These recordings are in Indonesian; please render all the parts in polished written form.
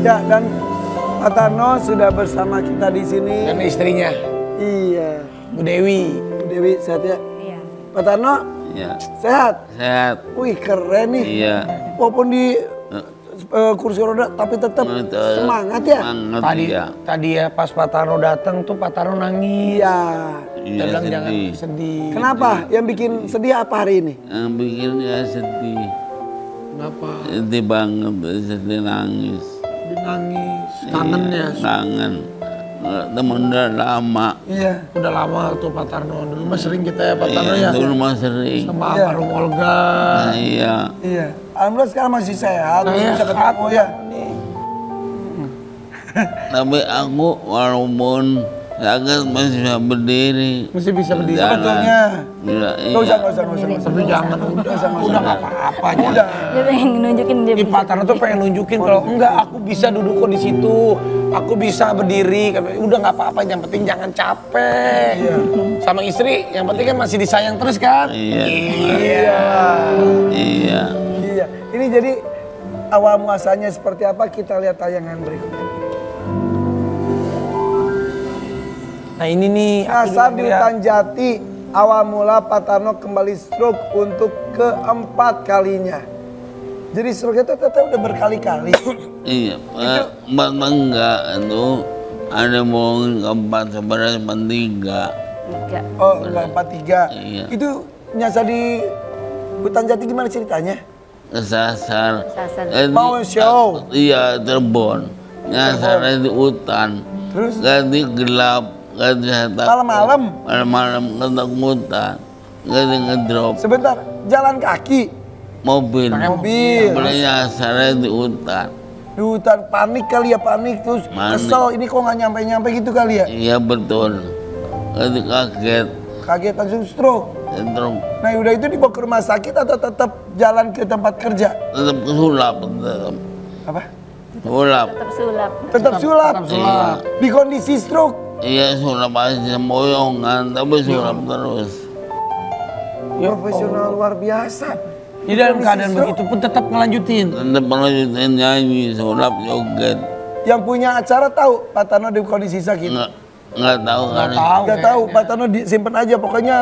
Ya, dan Pak Tarno sudah bersama kita di sini. Dan istrinya. Iya. Bu Dewi. Bu Dewi sehat ya? Iya. Pak Tarno? Iya. Sehat? Sehat. Wih keren nih. Iya. Walaupun di kursi roda tapi tetap semangat ya? Semangat ya. Tadi ya pas Pak Tarno datang tuh Pak Tarno nangis. Iya. Iya, Bilang jangan sedih. sedih. Kenapa? Yang bikin sedih apa hari ini? Yang bikin ya sedih. Kenapa? Sedih banget, sedih nangis. Dia nangis. Kangen ya. Kangen. Temen udah lama. Iya. Udah lama tuh Pak Tarno. Dulu mah sering kita ya Pak Tarno ya. Dulu mah sering. Sama Iya. almarhum Olga. Nah, iya. Iya. Alhamdulillah sekarang masih sehat, masih Saya bisa ketemu ya. Tapi aku walaupun sakit masih bisa berdiri. Mesti bisa berdiri. Jalan. Sebetulnya. Iya. Gak usah, gak usah, gak usah. Tapi jangan udah nggak apa-apa aja. Udah. Dia pengen nunjukin dia Di Pak Tarno tuh pengen nunjukin kalau enggak aku bisa duduk kok di situ, aku bisa berdiri. Udah nggak apa-apa, yang penting jangan capek. Iya. Sama istri, yang penting kan masih disayang terus kan? Iya. Iya. Iya. Iya. Ini jadi awal muasalanya seperti apa kita lihat tayangan berikutnya. Nah ini nih. Nyasar di hutan jati, awal mula Pak Tarno kembali stroke untuk keempat kalinya. Jadi stroke itu ternyata udah berkali-kali. Iya. Empat enggak itu ada bohongin keempat sebenarnya cuma tiga. Enggak. Oh, enggak 43. Iya. Itu nyasar di hutan jati gimana ceritanya? Kesasar. Kesasar. Mau show? Iya, Cirebon. Nyasarnya di hutan. Terus? Ganti gelap, ganti takut. Malam-malam? Malam-malam ketakutan. Ganti ngedrop. Sebentar, jalan kaki, Mobil. mobil. Boleh nyasarnya di hutan. Di hutan panik kali ya, panik terus Panik. kesel ini kok nggak nyampe-nyampe gitu kali ya? Iya betul. Ganti kaget. Kaget langsung stroke. Sentrum. Nah udah itu dibawa ke rumah sakit atau tetap jalan ke tempat kerja? Tetap kesulap. Tetap. Apa? Sulap. Tetap sulap. Tetap sulap. Tetap sulap. Di kondisi stroke. Iya sulap aja boyongan, tapi sulap terus. Profesional luar biasa. Di dalam Kondisi keadaan stroke. begitu pun tetap ngelanjutin. Tetap lanjutin nyanyi, sulap, joget. Yang punya acara tahu Pak Tarno di kondisi sakit? Nggak tahu kan? Nggak tahu, Pak Tarno disimpan aja pokoknya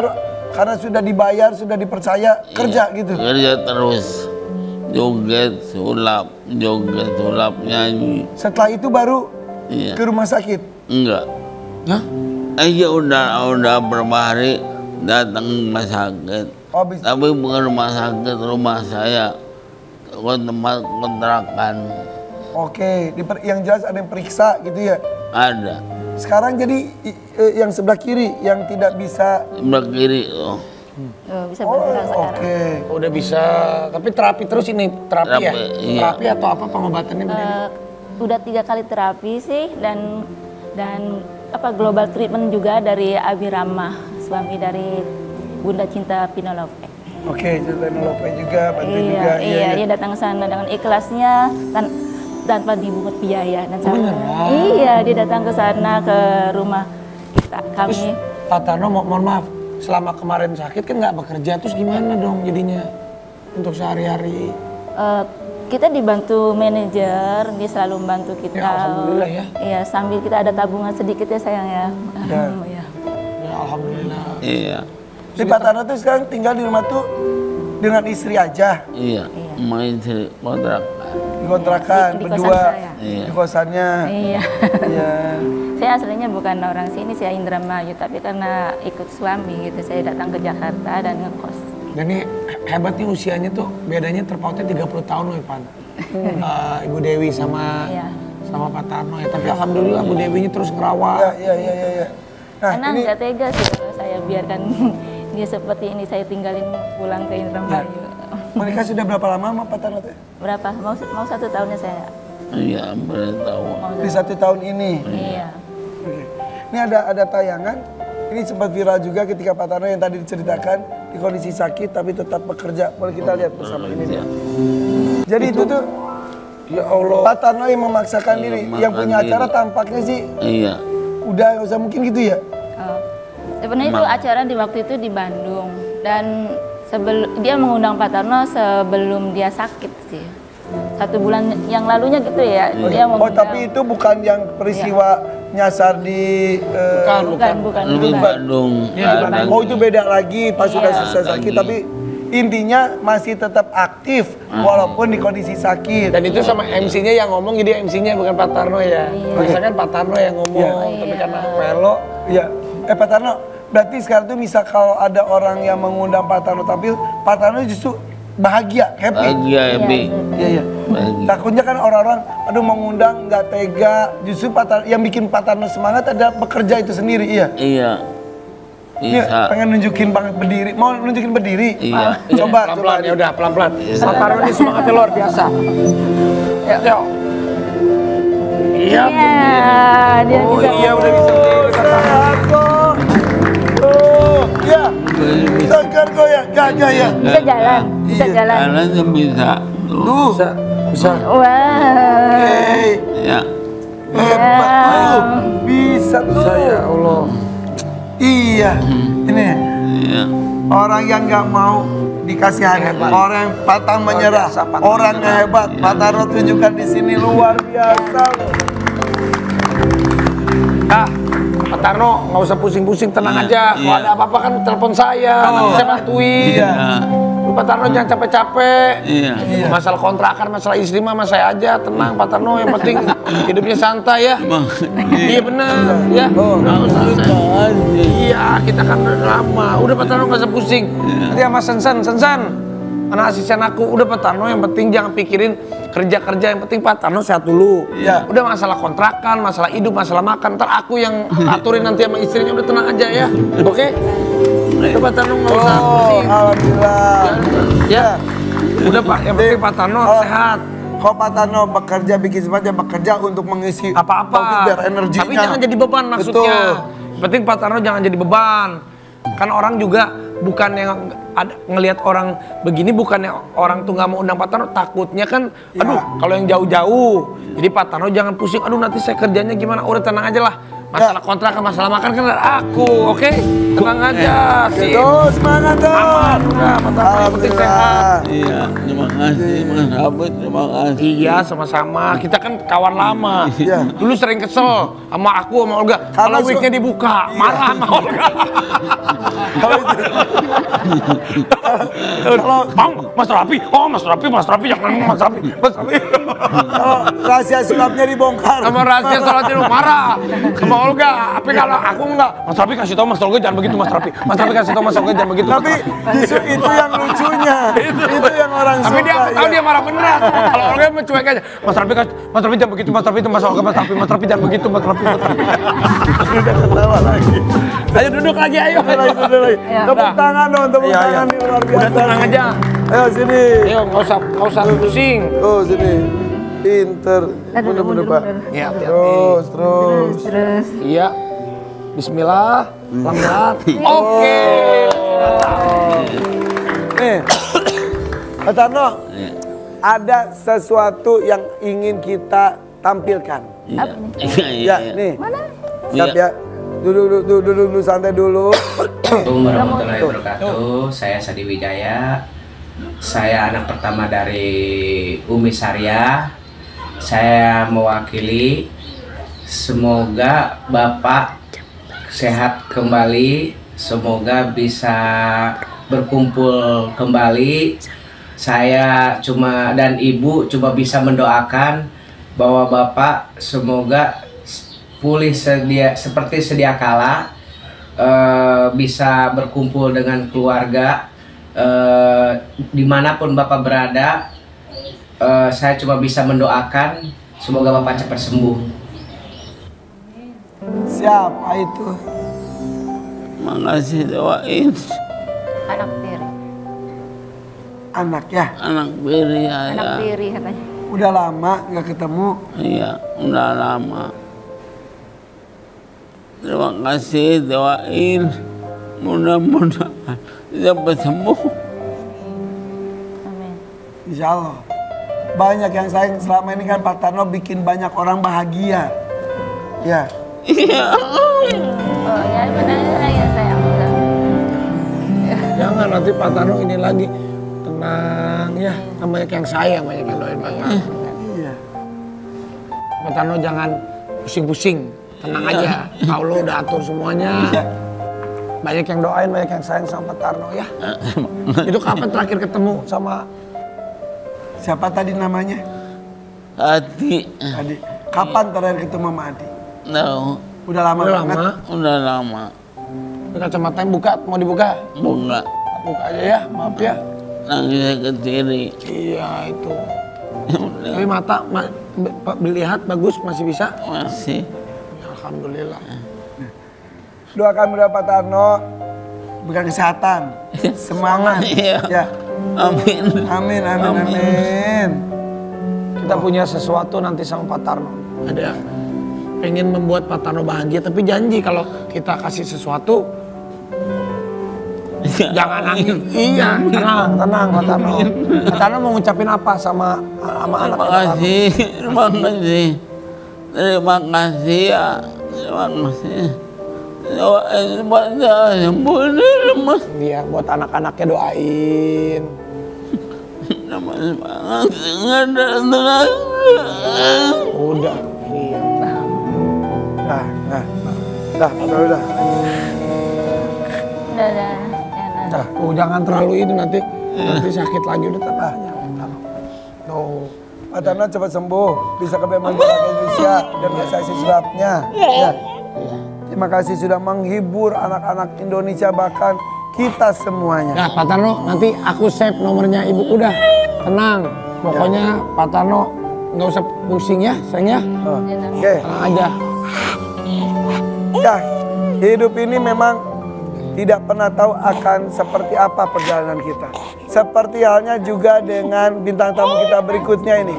karena sudah dibayar, sudah dipercaya kerja gitu. Kerja terus. Joget, sulap, nyanyi. Setelah itu baru Iya. ke rumah sakit. Enggak. Hah? Iya udah berapa hari datang rumah sakit. Oh, bisa. Tapi bukan rumah sakit, rumah saya. Ke tempat kontrakan. Oke, yang jelas ada yang periksa gitu ya. Ada. Sekarang jadi yang sebelah kiri yang tidak bisa. Sebelah kiri tuh. Oh, bisa Oh, bergerak sekarang. oke. Udah bisa, tapi terapi terus ini terapi ya? Terapi, iya. Terapi atau apa pengobatannya Bu Dewi? Udah 3 kali terapi sih dan apa global treatment juga dari Abi Ramah, suami dari Bunda Cinta Pinolope. Oke, Pinolope juga, bantu juga. Iya, dia datang ke sana dengan ikhlasnya tanpa dipungut biaya dan Beneran? Iya, dia datang ke sana ke rumah Terus kami. Pak Tarno mohon maaf, selama kemarin sakit kan nggak bekerja, terus gimana dong jadinya untuk sehari-hari? Kita dibantu manajer, dia selalu membantu kita. Ya, alhamdulillah ya. Iya, sambil kita ada tabungan sedikit ya sayang ya. Ya. Iya. Ya alhamdulillah. Iya. Jadi Pak Tarno tuh sekarang tinggal di rumah tuh dengan istri aja. Iya. Main istri kontrakan. Di kontrakan, Di kosan berdua. saya. Iya. Di kosannya. Iya. Iya. Saya aslinya bukan orang sini, saya Indramayu, tapi karena ikut suami gitu, saya datang ke Jakarta dan ngekos. Dan ini hebatnya usianya tuh bedanya terpautnya 30 tahun loh Ipan. Ibu Dewi sama Iya. sama Pak Tarno ya. Tapi alhamdulillah Bu Dewinya terus ngerawat. Iya. Nah, Karena ini nggak tega sih kalau saya biarkan dia seperti ini, saya tinggalin pulang ke Indramayu. menikah sudah berapa lama sama Pak Tarno tuh? Berapa? Mau 1 tahunnya saya. Iya, beritahu. Mau Di 1 tahun ini. Iya. Oke. Ini ada tayangan. Ini sempat viral juga ketika Pak Tarno yang tadi diceritakan di kondisi sakit tapi tetap bekerja. Boleh kita lihat bersama ini. Iya. Jadi itu tuh Ya Allah. Pak Tarno yang memaksakan Iya, diri. memaksakan Yang punya diri. acara tampaknya sih Iya. udah nggak usah mungkin gitu ya. Oh. Sebenarnya itu acara di waktu itu di Bandung dan dia mengundang Pak Tarno sebelum dia sakit sih. 1 bulan yang lalunya gitu ya. Dia Oh mengundang. tapi itu bukan yang peristiwa nyasar di bukan. Di Bandung. Ada. Oh itu beda lagi pas sudah Iya. selesai sakit. Lagi. Tapi intinya masih tetap aktif walaupun di kondisi sakit. Dan itu sama MC-nya yang ngomong, jadi MC-nya bukan Pak Tarno ya. Biasanya kan Pak Tarno yang ngomong, tapi karena Melo. Iya. Pak Tarno, berarti sekarang tuh misal kalau ada orang yang mengundang Pak Tarno tampil, Pak Tarno justru bahagia, happy. Bahagia ya, Bi. Iya. Bahagia. Takutnya kan orang-orang, aduh mengundang nggak tega. Justru yang bikin Pak Tarno semangat adalah bekerja itu sendiri, iya. Iya. Ini Bisa. pengen nunjukin banget berdiri, mau nunjukin berdiri? Iya. Coba, Pelan-pelan ya udah, pelan-pelan. Iya. Pak Tarno ini semangatnya luar biasa. Ya, yuk. Iya. Dia Oh juga. iya udah bisa berdiri. Sehat kok. Oh, iya. Segar kok ya, gajah ya. Bisa jalan, bisa Iya. jalan. Jalan tuh bisa. Tuh. Tuh, Bisa. Wah. Ya. hebat tuh. Bisa tuh. Bisa ya Allah. Iya, ini Iya. orang yang nggak mau dikasihani, orang yang pantang menyerah, biasa, pantang orang yang hebat. Pak Tarno tunjukkan di sini luar biasa. Ah, Pak Tarno nggak usah pusing-pusing, tenang Iya, aja. Kalau iya. ada apa-apa kan telepon saya, nanti saya bantuin. Iya. Lu Pak Tarno jangan capek-capek. Iya. Masalah kontrakan, masalah istri mah saya aja, tenang Pak Tarno. Yang penting hidupnya santai ya. Iya benar, ya. Nggak usah. Iya, kita kan udah lama. Udah Pak Tarno nggak usah pusing. Nanti sama Sensan, anak asisten aku. Udah Pak Tarno, yang penting jangan pikirin kerja-kerja, yang penting Pak Tarno sehat dulu. Iya. Udah masalah kontrakan, masalah hidup, masalah makan, ntar aku yang aturin nanti sama istrinya. Udah tenang aja ya, oke? Udah Pak Tarno nggak usah Oh, pusing. alhamdulillah. Ya, udah Pak, yang penting Pak Tarno Oh. sehat. Kalau Pak Tarno bekerja bikin semangat, ya bekerja untuk mengisi Apa-apa. Taufik biar energinya. Tapi jangan jadi beban maksudnya. Betul. Yang penting Pak Tarno jangan jadi beban. Kan orang juga bukan yang ada ngelihat orang begini, bukan yang orang tuh nggak mau undang Pak Tarno, takutnya kan aduh kalau yang jauh-jauh. Jadi Pak Tarno jangan pusing, aduh nanti saya kerjanya gimana, udah tenang aja lah. Masalah kontrakan, masalah makan kan ada aku, oke? Tenang aja sih. Gitu, semangat dong. Aman, udah Pak Tarno yang penting sehat. Alhamdulillah. Iya. Terima kasih Mas Abed. Terima kasih. Iya sama-sama, kita kan kawan lama. Iya. Dulu sering kesel sama aku sama Olga. Kalau weeknya dibuka, marah sama Olga. Bang, Mas Rapi, oh Mas Rapi jangan Mas Rapi. Kalau rahasia sulapnya dibongkar. Sama rahasia sholatnya lu marah sama Olga. Tapi kalau aku enggak, Mas Rapi kasih tau Mas Olga jangan begitu Mas Rapi. Mas Rapi kasih tau Mas Olga jangan begitu. Tapi justru itu yang lucunya. Itu yang orang Tapi suka. dia aku tahu ya. dia marah beneran. Kalau Olga mencuek aja. Mas Rapi jangan begitu, Mas Rapi itu Mas Olga, Mas Rapi jangan begitu, Mas Rapi. Udah ketawa lagi. Ayo duduk lagi, ayo. Udah lagi. Tepuk tangan dong, tepuk Iya, tangan iya. nih luar biasa. Udah tenang aja. Ayo sini. Ayo nggak usah pusing. Oh sini. Pinter. Bener-bener Pak. Ya, Terus. Terus. Iya. Bismillah. Pelan-pelan. Oke. Nih. Pak Tarno, Iya. ada sesuatu yang ingin kita tampilkan. Iya. Ya, nih. Siap ya. Duduk dulu, santai dulu. Assalamualaikum warahmatullahi wabarakatuh. Saya Sadi Wijaya. Saya anak pertama dari Umi Syariah. Saya mewakili. Semoga Bapak sehat kembali. Semoga bisa berkumpul kembali. Saya dan Ibu cuma bisa mendoakan bahwa Bapak semoga pulih seperti sedia kala, bisa berkumpul dengan keluarga dimanapun Bapak berada. Saya cuma bisa mendoakan semoga Bapak cepat sembuh. Siapa itu? Makasih doain Anak tiri. Anak ya? anak biri Anak saya. tiri katanya. Udah lama nggak ketemu. Iya, udah lama. Terima kasih doain. Mudah-mudahan cepat sembuh. Amin. Insya Allah. Banyak yang sayang selama ini kan Pak Tarno bikin banyak orang bahagia. Ya. Iya. Oh ya benar ya sayang. Jangan nanti Pak Tarno ini lagi. tenang ya. Banyak yang sayang, banyak yang doain Pak Tarno. Iya. Pak Tarno jangan pusing-pusing, tenang aja. Allah udah atur semuanya. Banyak yang doain, banyak yang sayang sama Pak Tarno ya. Itu kapan terakhir ketemu sama Siapa tadi namanya? Adi. Adi. Kapan terakhir ketemu sama Adi? Tahu. Udah lama Udah banget. lama. Udah lama. Kacamatanya buka, mau dibuka? Bunga. Buka aja ya, maaf ya. Nangisnya ke kiri. Iya itu. Tapi mata dilihat bagus, masih bisa? Masih. Alhamdulillah. Doakan mudah Pak Tarno bukan kesehatan, semangat. Iya. Ya. Amin. Amin, amin, amin. Kita punya sesuatu nanti sama Pak Tarno. Ada pengen membuat Pak Tarno bahagia, tapi janji kalau kita kasih sesuatu jangan nangis. Iya, tenang Pak Tarno. Pak Tarno mau ngucapin apa sama anak Terima kasih. Terima kasih. Terima kasih ya. Terima kasih. Doain buat saya sembuh lemas. Iya, buat anak-anaknya doain. Lemas banget. Nggak ada tenaga. Udah. Iya. Udah. Udah. Jangan terlalu itu nanti sakit lagi udah tenang aja. Tuh. Pak Tarno cepat sembuh, bisa ke BEM Indonesia dan kasih suratnya. Ya. Terima kasih sudah menghibur anak-anak Indonesia bahkan kita semuanya. Nah, Pak Tarno, nanti aku save nomornya Ibu. Udah, tenang. Pokoknya Pak Tarno nggak usah pusing ya, sayang ya. Oke. Tenang aja. Ya, hidup ini memang tidak pernah tahu akan seperti apa perjalanan kita. Seperti halnya juga dengan bintang tamu kita berikutnya ini.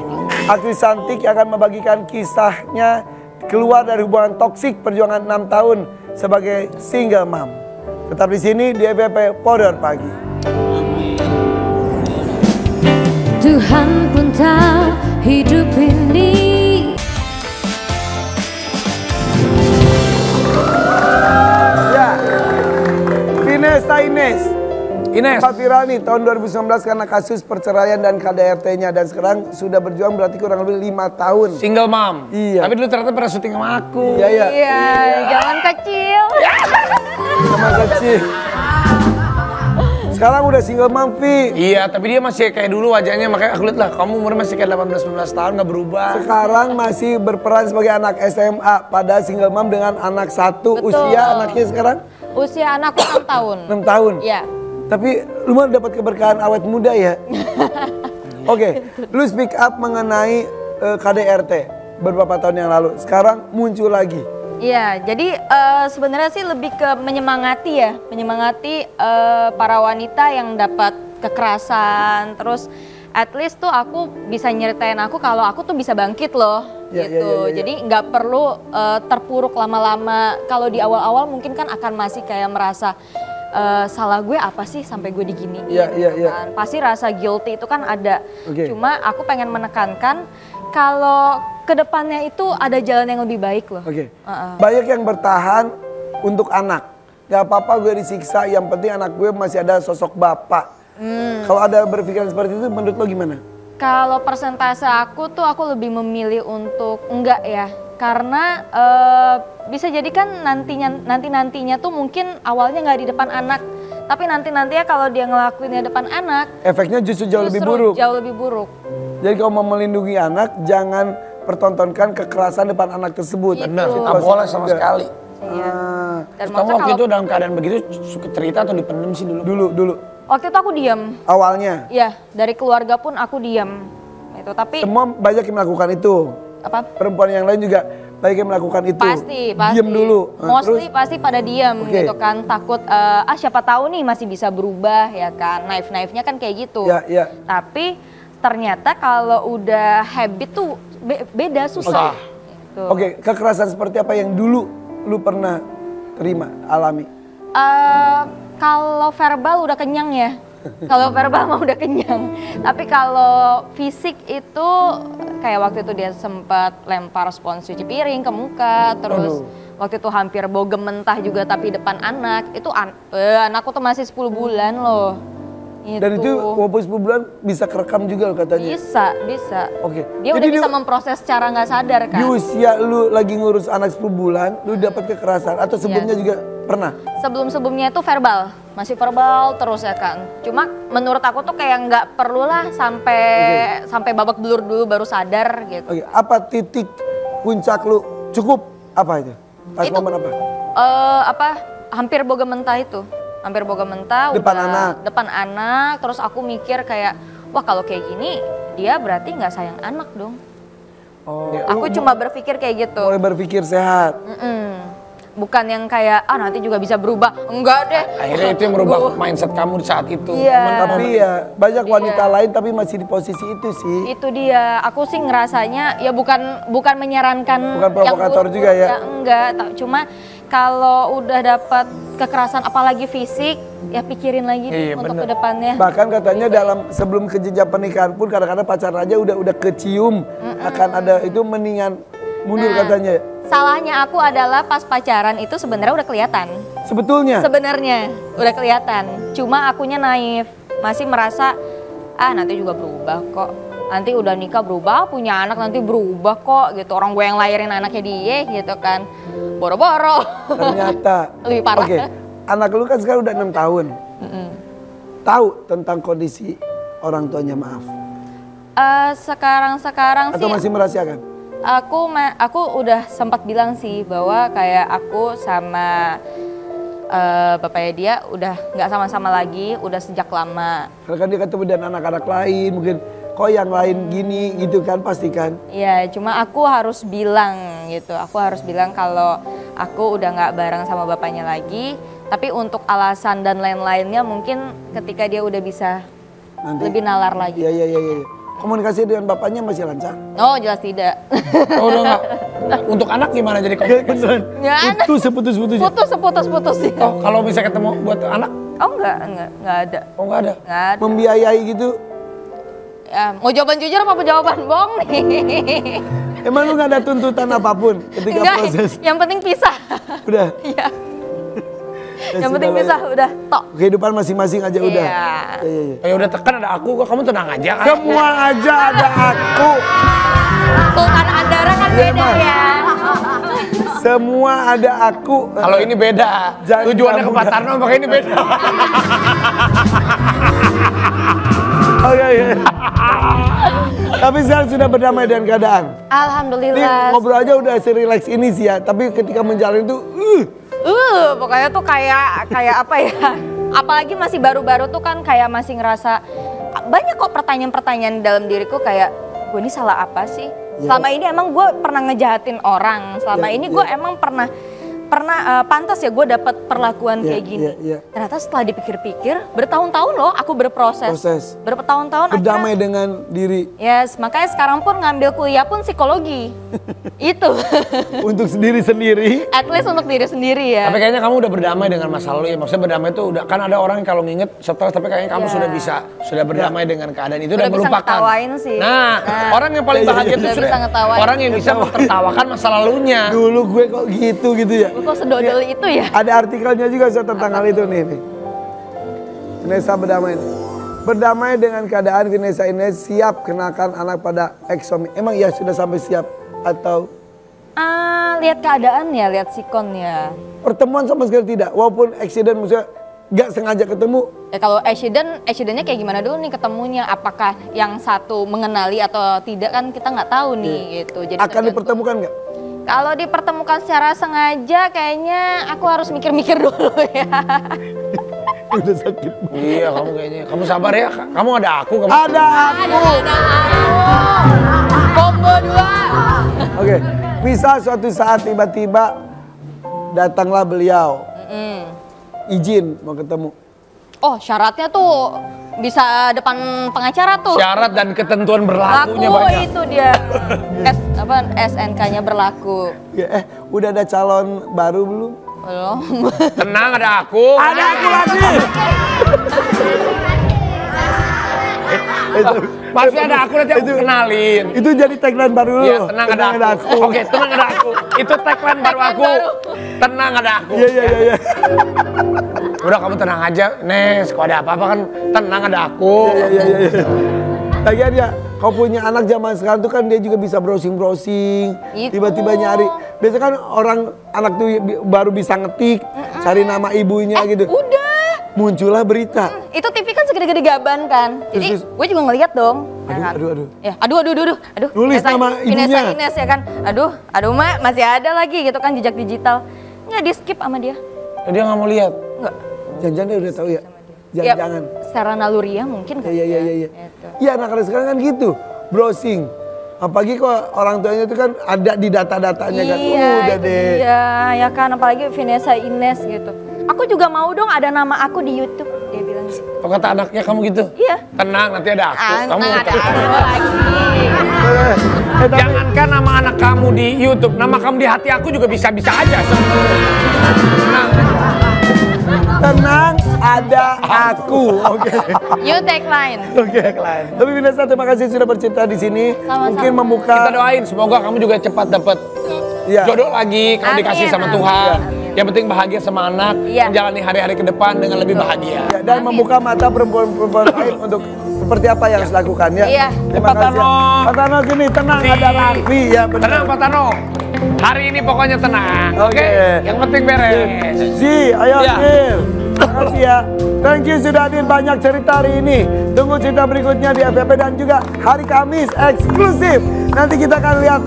Aktris cantik yang akan membagikan kisahnya keluar dari hubungan toksik perjuangan 6 tahun sebagai single mom. Tetap di sini di FVP Poder Pagi. Tuhan pun tahu hidup ini. Ya, Ines sempat viral nih tahun 2019 karena kasus perceraian dan KDRT-nya. Dan sekarang sudah berjuang berarti kurang lebih 5 tahun. Single mom. Iya. Tapi dulu ternyata pernah syuting sama aku. Iya. Iya, jangan kecil. Sama kecil. Sekarang udah single mom, Vi. Iya, tapi dia masih kayak dulu wajahnya. Makanya aku lihat lah, kamu umurnya masih kayak 18-19 tahun, gak berubah. Sekarang masih berperan sebagai anak SMA. Padahal single mom dengan anak satu. Betul. Usia anaknya sekarang? Usia anakku 6 tahun. 6 tahun? Iya. Tapi lu mah dapat keberkahan awet muda ya. Oke, lu speak up mengenai KDRT beberapa tahun yang lalu. Sekarang muncul lagi. Iya, jadi sebenarnya sih lebih ke menyemangati ya, menyemangati para wanita yang dapat kekerasan, terus at least tuh aku bisa nyeritain aku kalau aku tuh bisa bangkit loh, Ya, gitu. ya. Jadi nggak perlu terpuruk lama-lama. Kalau di awal-awal mungkin kan akan masih kayak merasa salah gue apa sih sampai gue diginiin, Iya, gitu iya. kan. Pasti rasa guilty itu kan ada. Oke. Cuma aku pengen menekankan kalau kedepannya itu ada jalan yang lebih baik loh. Oke. Banyak yang bertahan untuk anak. Gak apa-apa gue disiksa, yang penting anak gue masih ada sosok bapak. Kalau ada berpikiran seperti itu, menurut lo gimana? Kalau persentase aku tuh aku lebih memilih untuk enggak ya. Karena bisa jadi kan nantinya tuh mungkin awalnya nggak di depan anak. Tapi nantinya kalau dia ngelakuinnya depan anak. Efeknya justru jauh lebih buruk. Jauh lebih buruk. Jadi kalau mau melindungi anak, jangan pertontonkan kekerasan depan anak tersebut. Benar, Nggak boleh sama sekali. Iya. Dan Terus kamu maksudnya waktu kalau itu dalam keadaan begitu suka cerita atau dipendam sih dulu? Dulu. waktu itu aku diam. Awalnya. Ya, dari keluarga pun aku diam. Itu tapi Semua banyak yang melakukan itu. apa? Perempuan yang lain juga banyak yang melakukan itu. Pasti. Diam dulu. Mostly Terus, pasti pada diam Oke. gitu kan. Takut siapa tahu nih masih bisa berubah ya kan. Knife-nya kan kayak gitu. ya. Tapi ternyata kalau udah habit tuh beda susah. Gitu. Oke, kekerasan seperti apa yang dulu lu pernah terima, alami? Kalau verbal udah kenyang ya. Kalau verbal mah udah kenyang. Tapi kalau fisik itu kayak waktu itu dia sempat lempar spons cuci piring ke muka, terus waktu itu hampir bogem mentah juga tapi depan anak. Itu anakku tuh masih 10 bulan loh. Dan itu walaupun 10 bulan bisa kerekam juga loh katanya. Bisa. Oke. Dia udah bisa memproses secara nggak sadar kan. Di usia lu lagi ngurus anak 10 bulan, lu dapat kekerasan atau sebelumnya juga pernah? Sebelum-sebelumnya itu verbal, masih verbal terus ya kan. Cuma menurut aku tuh kayak nggak perlu lah sampai babak belur dulu baru sadar gitu. Oke, apa titik puncak lu cukup apa itu? Pas Itu, momen apa? Hampir boga mentah itu. Hampir boga mentah. Depan udah, anak? Depan anak, terus aku mikir kayak, wah kalau kayak gini dia berarti nggak sayang anak dong. Oh, Aku cuma berpikir kayak gitu. mulai berpikir sehat. Bukan yang kayak, nanti juga bisa berubah. Enggak deh. Akhirnya itu yang merubah mindset kamu di saat itu. Iya. Tapi ya banyak wanita lain tapi masih di posisi itu sih. Itu dia, aku sih ngerasanya ya bukan menyarankan Bukan provokator yang juga ya? Enggak, cuma kalau udah dapat kekerasan apalagi fisik, ya pikirin lagi deh untuk kedepannya. Bahkan katanya sebelum ke jenjang pernikahan pun kadang-kadang pacaran aja udah kecium akan ada itu mendingan mundur katanya. Salahnya aku adalah pas pacaran itu sebenarnya udah kelihatan. Sebetulnya? Sebenarnya udah kelihatan. Cuma akunya naif, masih merasa nanti juga berubah kok. Nanti udah nikah berubah, punya anak nanti berubah kok gitu. Orang gue yang lahirin anaknya dia gitu kan. Boro-boro. Ternyata. Lebih parah. Oke, anak lu kan sekarang udah 6 tahun. Tahu tentang kondisi orang tuanya, maaf. Sekarang Atau sih masih merahasiakan? aku udah sempat bilang sih bahwa kayak aku sama bapaknya dia udah nggak sama-sama lagi, udah sejak lama. Karena kan dia ketemu dengan anak-anak lain, mungkin kok yang lain gini gitu kan pasti kan? Iya, cuma aku harus bilang gitu. Aku harus bilang kalau aku udah nggak bareng sama bapaknya lagi. Tapi untuk alasan dan lain-lainnya mungkin ketika dia udah bisa Nanti. lebih nalar lagi. Iya. Komunikasi dengan bapaknya masih lancar? Oh, jelas tidak. Oh, udah enggak. Untuk anak gimana jadi komunikasi? Ya, anak. Itu seputus-putusnya? Putus ya. Oh, kalau bisa ketemu buat anak? Oh, enggak ada. Oh, enggak ada. Enggak ada. Membiayai gitu? Ya, mau jawaban jujur apa jawaban bohong nih? Emang lu gak ada tuntutan apapun ketika Enggak, proses? yang penting pisah. Udah? Iya. Ya Yang penting sudah lah pisah, ya. udah tok. Kehidupan masing-masing aja udah? Iya. Iya. Ya udah tekan ada aku kok, kamu tenang aja kan? Semua aja ada aku. Sultan Andara kan beda ya. Semua ada aku. Kalau ini beda. Jangan Tujuannya ke kamu Pak Tarno, makanya ini beda. Oke. Tapi sekarang sudah berdamai dengan keadaan. Ini Alhamdulillah. ngobrol aja udah serileks ini sih ya. Tapi ketika menjalani itu, Pokoknya tuh kayak apa ya? Apalagi masih baru-baru tuh kan kayak masih ngerasa banyak kok pertanyaan-pertanyaan dalam diriku kayak gue ini salah apa sih? Selama ini emang gue pernah ngejahatin orang. Selama ini gue emang pernah pantas ya gue dapat perlakuan kayak gini. Ternyata setelah dipikir-pikir bertahun-tahun loh aku berproses. Bertahun-tahun berdamai dengan diri. Yes, makanya sekarang pun ngambil kuliah pun psikologi. Itu. Untuk sendiri-sendiri. At least untuk diri sendiri ya. Tapi kayaknya kamu udah berdamai dengan masa lalu ya. Maksudnya berdamai itu udah, kan ada orang yang kalau nginget stres, tapi kayaknya kamu sudah berdamai dengan keadaan itu Udah dan bisa melupakan. ngetawain sih. Nah, orang yang paling bahagia itu Udah bisa ngetawain. orang yang bisa menertawakan masa lalunya. Dulu gue kok gitu ya. Kok sedodol itu ya? Ada artikelnya juga tentang hal itu nih. Vanessa berdamai dengan keadaan. Vanessa ini siap kenakan anak pada ex suami. Emang ya sudah sampai siap atau? Lihat keadaan ya, lihat sikon ya. Pertemuan sama sekali tidak, walaupun accident maksudnya gak sengaja ketemu. Ya kalau accidentnya kayak gimana dulu nih ketemunya? Apakah yang satu mengenali atau tidak kan kita nggak tahu nih gitu. Jadi akan dipertemukan nggak? Kalau dipertemukan secara sengaja kayaknya aku harus mikir-mikir dulu ya. Udah sakit. Iya, kamu kayaknya. Kamu sabar ya. Kamu ada aku. Ada aku. Ada combo 2. Oke, misal suatu saat tiba-tiba datanglah beliau. Izin mau ketemu. Oh, syaratnya tuh bisa depan pengacara tuh. Syarat dan ketentuan berlakunya Laku banyak. itu dia. SNK-nya berlaku. Ya, udah ada calon baru belum? Belum. Tenang, ada aku. Ada aku lagi. Masih ada aku, nanti aku kenalin. Itu jadi tagline baru lu. Iya, tenang ada aku. Oke, tenang ada aku. Itu tagline baru aku. Tenang ada aku. Iya. Udah kamu tenang aja, Nes. Kalau ada apa-apa kan tenang ada aku. Iya. Lagian ya, kau punya anak zaman sekarang tuh kan dia juga bisa browsing, Itu. tiba-tiba nyari. Biasanya kan orang anak tuh baru bisa ngetik, cari nama ibunya gitu. Udah. Muncullah berita. Itu TV kan segede-gede gaban kan. Jadi Terus. gue juga ngeliat dong. Aduh. Ya, aduh. Nulis Vanessa- nama ibunya. Vanessa Ines ya kan. Aduh Mak, masih ada lagi gitu kan jejak digital. Nggak di skip sama dia. Dia nggak mau lihat. Nggak. Jangan-jangan dia udah tahu ya. Ya, Jangan. secara naluriah mungkin kan. Iya. Gitu. Iya, anak-anak sekarang kan gitu, browsing. Apalagi kok orang tuanya itu kan ada di data-datanya kan. Iya, Udah itu deh. dia, ya kan, apalagi Vanessa Ines gitu. Aku juga mau dong ada nama aku di YouTube, dia bilang gitu. Kok kata anaknya kamu gitu? Iya. Tenang, nanti ada aku. Kamu Ada tenang. aku lagi. Tapi Jangankan nama anak kamu di YouTube, nama kamu di hati aku juga bisa-bisa aja. Tenang. tenang, ada aku. Oke. You tagline. Oke. Tapi Vanessa, terima kasih sudah bercerita di sini. Sama-sama. Mungkin membuka. Kita doain semoga kamu juga cepat dapat Iya. jodoh lagi kalau Amin, dikasih sama amin. Tuhan. Amin. Yang penting bahagia sama anak, Iya. menjalani hari-hari ke depan dengan lebih bahagia. Ya, dan membuka mata perempuan-perempuan lain untuk seperti apa yang harus dilakukan ya. Iya. Terima Pak kasih. Tano. Pak Tano sini tenang, Si. ada Raffi ya benar. Tenang Pak Tano. Hari ini pokoknya tenang. Oke. Oke. Yang penting beres. Si, ayo Ya. Phil. Terima kasih ya. Thank you sudah hadir banyak cerita hari ini. Tunggu cerita berikutnya di FVP dan juga hari Kamis eksklusif. Nanti kita akan lihat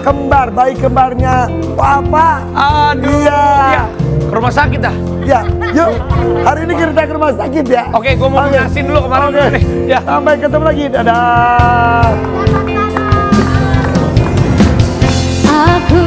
kembar, bayi kembarnya Papa. Aduh. Iya. Ya. Ke rumah sakit dah. Ya, yuk. Hari ini kita ke rumah sakit ya. Oke, gua mau Oke. lunasin dulu kemarin. Oke. nih. Ya. Sampai ketemu lagi. Dadah. Aku